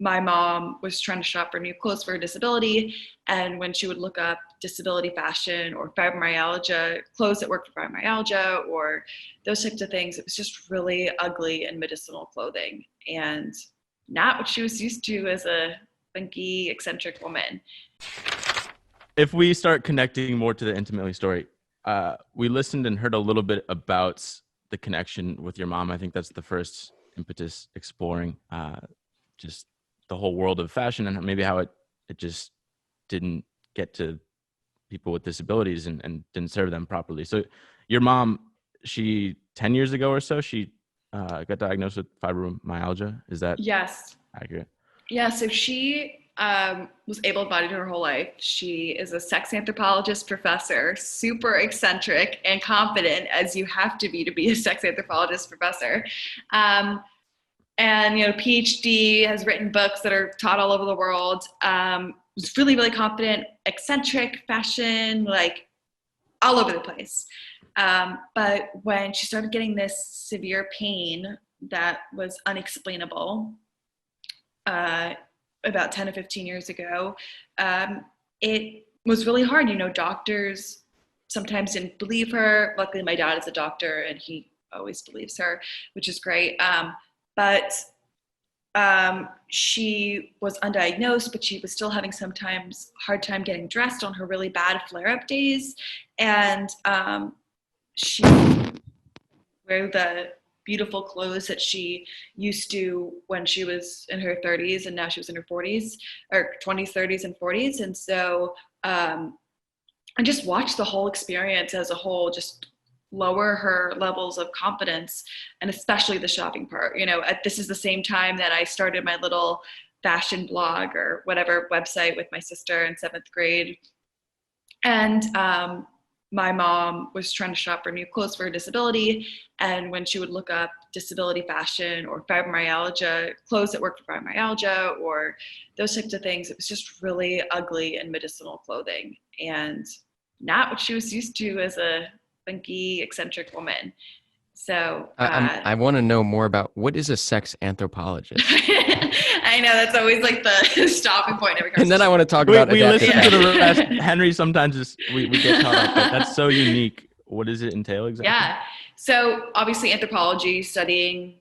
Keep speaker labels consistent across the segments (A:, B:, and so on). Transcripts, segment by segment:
A: my mom was trying to shop for new clothes for her disability. And when she would look up disability fashion or fibromyalgia, clothes that work for fibromyalgia or those types of things, it was just really ugly and medicinal clothing and not what she was used to as a funky, eccentric woman.
B: If we start connecting more to the intimately story, we listened and heard a little bit about the connection with your mom. I think that's the first impetus exploring just the whole world of fashion and maybe how it just didn't get to people with disabilities and didn't serve them properly. So your mom, she 10 years ago or so, she got diagnosed with fibromyalgia. Is that
A: Yes.
B: accurate?
A: Yeah, so she was able-bodied her whole life. She is a sex anthropologist professor, super eccentric and confident, as you have to be a sex anthropologist professor. And, PhD, has written books that are taught all over the world. Was really, really confident, eccentric, fashion, like all over the place. But when she started getting this severe pain that was unexplainable, about 10 to 15 years ago, it was really hard. Doctors sometimes didn't believe her. Luckily, my dad is a doctor and he always believes her, which is great. But she was undiagnosed, but she was still having sometimes hard time getting dressed on her really bad flare-up days. And she wear the beautiful clothes that she used to when she was in her 30s, and now she was in her 40s or 20s, 30s, and 40s. And so I just watched the whole experience as a whole just lower her levels of confidence, and especially the shopping part. This is the same time that I started my little fashion blog or whatever website with my sister in 7th grade. And my mom was trying to shop for new clothes for her disability. And when she would look up disability fashion or fibromyalgia, clothes that work for fibromyalgia or those types of things, it was just really ugly and medicinal clothing and not what she was used to as a funky, eccentric woman. So
C: I want to know more about what is a sex anthropologist.
A: I know that's always like the stopping point every conversation.
C: And then I want to talk about
B: we
C: adaptive
B: listen to the
C: fashion.
B: rest. Henry sometimes we get caught up, but that's so unique. What does it entail exactly?
A: Yeah. So obviously anthropology, studying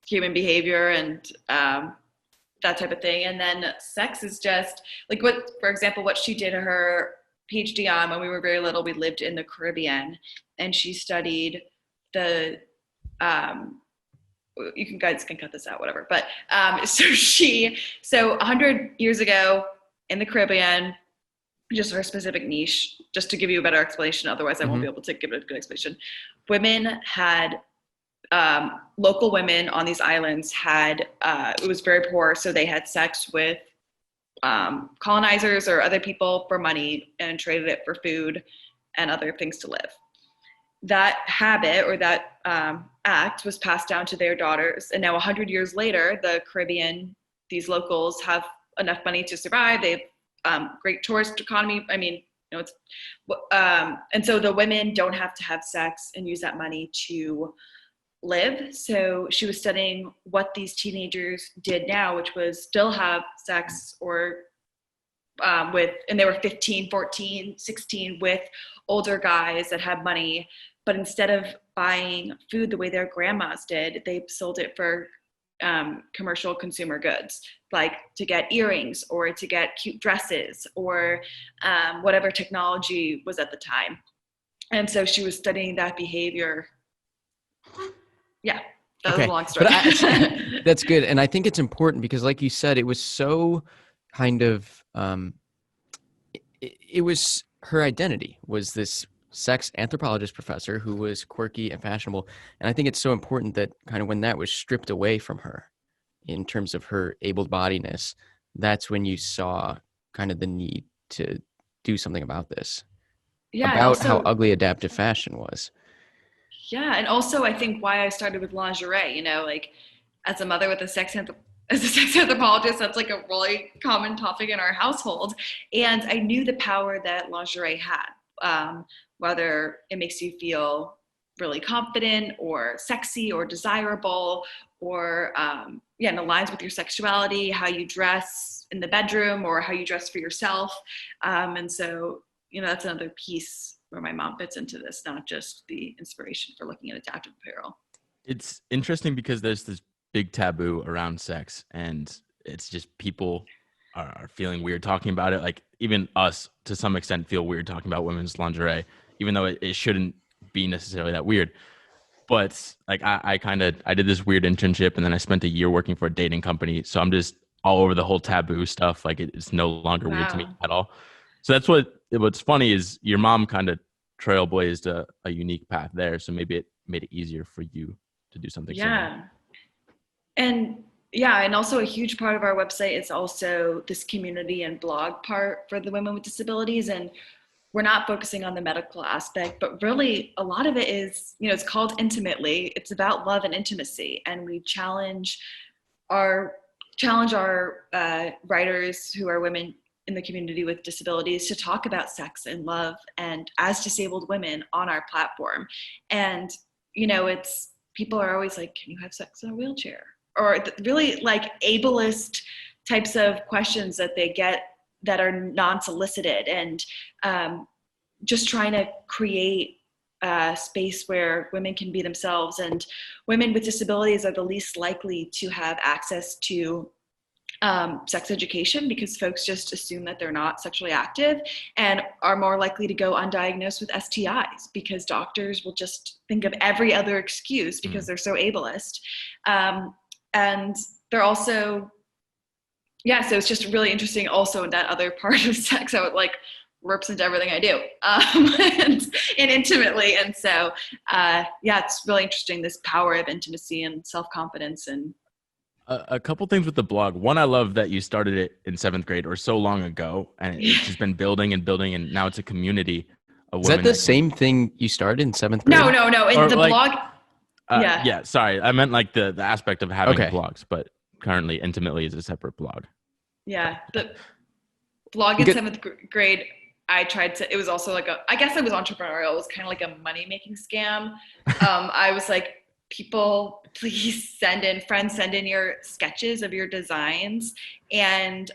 A: human behavior and that type of thing. And then sex is just like for example, what she did her PhD on when we were very little, we lived in the Caribbean and she studied the, guys can cut this out, whatever. But so 100 years ago in the Caribbean, just her specific niche, just to give you a better explanation, otherwise I won't be able to give it a good explanation. Women had, local women on these islands had, it was very poor, so they had sex with colonizers or other people for money and traded it for food and other things to live. That habit or that act was passed down to their daughters. And now 100 years later, the Caribbean, these locals have enough money to survive. They have great tourist economy. I mean, it's, and so the women don't have to have sex and use that money to live. So she was studying what these teenagers did now, which was still have sex or and they were 15, 14, 16 with older guys that had money, but instead of buying food the way their grandmas did, they sold it for commercial consumer goods, like to get earrings or to get cute dresses or whatever technology was at the time. And so she was studying that behavior. Yeah, that was a long story.
C: That's good. And I think it's important because like you said, it was so kind of, it was her identity was this sex anthropologist professor who was quirky and fashionable. And I think it's so important that kind of when that was stripped away from her in terms of her able-bodiedness, that's when you saw kind of the need to do something about this.
A: Yeah,
C: about
A: also,
C: how ugly adaptive fashion was.
A: Yeah, and also I think why I started with lingerie, like as a mother with as a sex anthropologist, that's like a really common topic in our household. And I knew the power that lingerie had, whether it makes you feel really confident or sexy or desirable or and aligns with your sexuality, how you dress in the bedroom or how you dress for yourself. And so, that's another piece where my mom fits into this, not just the inspiration for looking at adaptive apparel.
B: It's interesting because there's this big taboo around sex, and it's just people are feeling weird talking about it. Like even us, to some extent, feel weird talking about women's lingerie, even though it shouldn't be necessarily that weird. But like I did this weird internship, and then I spent a year working for a dating company. So I'm just all over the whole taboo stuff. Like it's no longer weird to me at all. So that's what's funny is your mom kind of trailblazed a unique path there. So maybe it made it easier for you to do something similar.
A: And also a huge part of our website is also this community and blog part for the women with disabilities. And we're not focusing on the medical aspect, but really a lot of it is, it's called Intimately. It's about love and intimacy. And we challenge our writers who are women in the community with disabilities to talk about sex and love and as disabled women on our platform. And, it's, people are always like, can you have sex in a wheelchair? Or really like ableist types of questions that they get that are non-solicited, and just trying to create a space where women can be themselves. And women with disabilities are the least likely to have access to sex education because folks just assume that they're not sexually active and are more likely to go undiagnosed with STIs because doctors will just think of every other excuse because they're so ableist. And they're also, so it's just really interesting also in that other part of sex, how it like warps into everything I do and intimately. And so, it's really interesting, this power of intimacy and self-confidence. And
B: a couple things with the blog. One, I love that you started it in 7th grade or so long ago, and it's just been building and building, and now it's a community of women.
C: Is that the same thing you started in 7th grade?
A: No. In the blog.
B: Sorry. I meant like the aspect of having blogs, but currently Intimately is a separate blog.
A: Yeah. The blog in 7th grade, I tried to, it was also like I guess it was entrepreneurial. It was kind of like a money-making scam. I was like, people, please send in your sketches of your designs and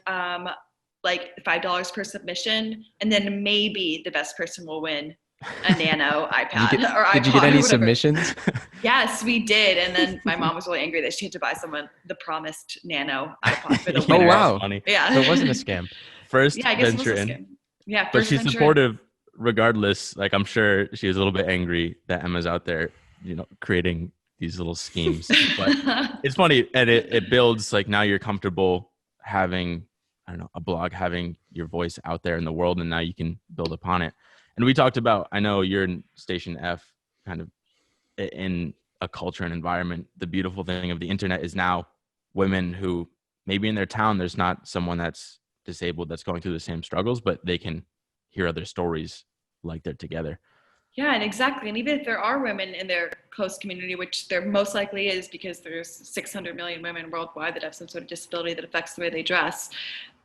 A: like $5 per submission. And then maybe the best person will win a Nano iPad or iPod.
C: Did you get any submissions?
A: Yes, we did. And then my mom was really angry that she had to buy someone the promised Nano iPod for the
C: winner. Oh, wow.
B: Funny.
C: Yeah. So it wasn't a scam.
B: First venture in.
A: Yeah.
B: But she's supportive regardless. Like, I'm sure she was a little bit angry that Emma's out there, creating these little schemes. But it's funny. And it builds, like, now you're comfortable having, a blog, having your voice out there in the world. And now you can build upon it. And we talked about, I know you're in Station F, kind of in a culture and environment. The beautiful thing of the internet is now women who maybe in their town, there's not someone that's disabled that's going through the same struggles, but they can hear other stories like they're together.
A: Yeah, and exactly. And even if there are women in their close community, which there most likely is because there's 600 million women worldwide that have some sort of disability that affects the way they dress.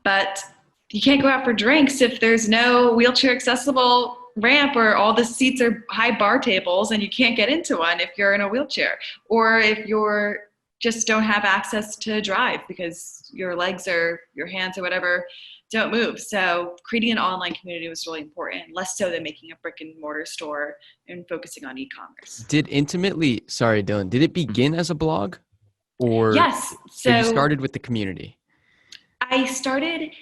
A: But you can't go out for drinks if there's no wheelchair accessible ramp or all the seats are high bar tables and you can't get into one if you're in a wheelchair, or if you're just don't have access to drive because your legs or your hands or whatever don't move. So creating an online community was really important, less so than making a brick and mortar store and focusing on e-commerce.
C: Did Dylan, did it begin as a blog? Or
A: yes. So
C: you started with the community?
A: It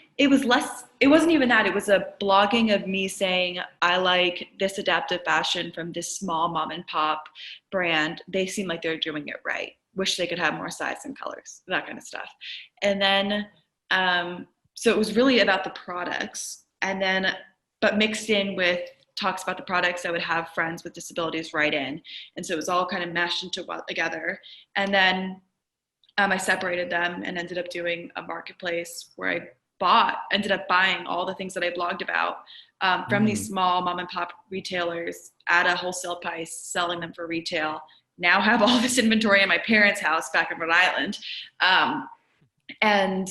A: wasn't even that. It was a blogging of me saying, I like this adaptive fashion from this small mom and pop brand. They seem like they're doing it right. Wish they could have more size and colors, that kind of stuff. And then, so it was really about the products, and then, but mixed in with talks about the products, I would have friends with disabilities write in. And so it was all kind of mashed together. And then I separated them and ended up doing a marketplace where I ended up buying all the things that I blogged about from these small mom and pop retailers at a wholesale price, selling them for retail. Now have all this inventory in my parents' house back in Rhode Island. And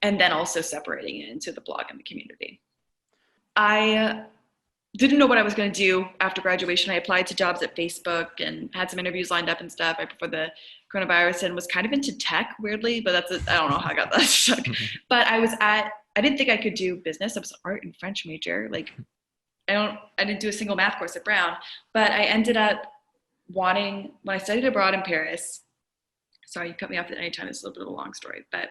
A: then also separating it into the blog and the community. I didn't know what I was going to do after graduation. I applied to jobs at Facebook and had some interviews lined up and stuff right before the coronavirus and was kind of into tech weirdly, but I don't know how I got that stuck. But I didn't think I could do business. I was an art and French major. Like I didn't do a single math course at Brown, but I ended up wanting, when I studied abroad in Paris, sorry, you cut me off at any time. It's a little bit of a long story, but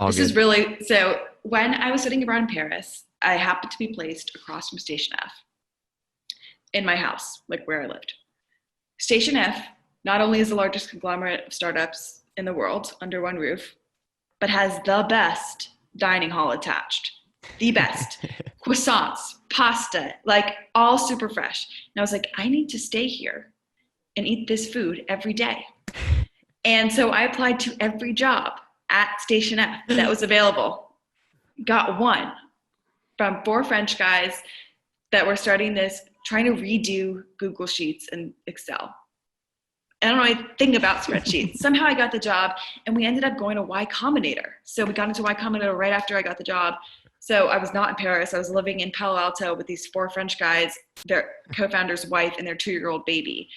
A: this is really, so when I was studying abroad in Paris, I happened to be placed across from Station F in my house, like where I lived. Station F not only is the largest conglomerate of startups in the world under one roof, but has the best dining hall attached. The best. Croissants, pasta, like all super fresh. And I was like, I need to stay here and eat this food every day. And so I applied to every job at Station F that was available. Got one from 4 French guys that were starting this, trying to redo Google Sheets and Excel. I don't know anything about spreadsheets. Somehow I got the job, and we ended up going to Y Combinator. So we got into Y Combinator right after I got the job. So I was not in Paris. I was living in Palo Alto with these 4 French guys, their co-founder's wife, and their 2-year-old baby.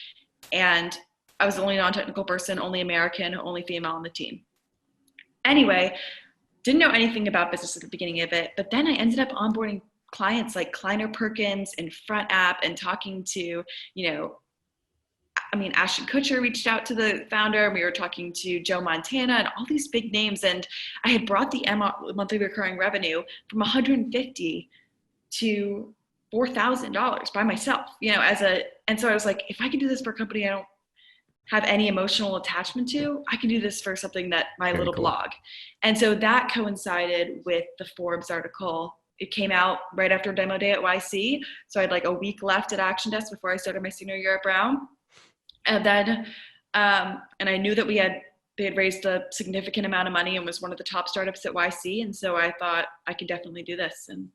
A: And I was the only non-technical person, only American, only female on the team. Anyway, didn't know anything about business at the beginning of it, but then I ended up onboarding clients like Kleiner Perkins and Front App and talking to, Ashton Kutcher reached out to the founder, and we were talking to Joe Montana and all these big names. And I had brought the monthly recurring revenue from $150 to $4,000 by myself, and so I was like, if I can do this for a company I don't have any emotional attachment to, I can do this for something that my
C: Very
A: little
C: cool.
A: blog. And so that coincided with the Forbes article. It came out right after demo day at YC. So I had like a week left at Action Desk before I started my senior year at Brown. And then, and I knew that they had raised a significant amount of money and was one of the top startups at YC. And so I thought I could definitely do this. And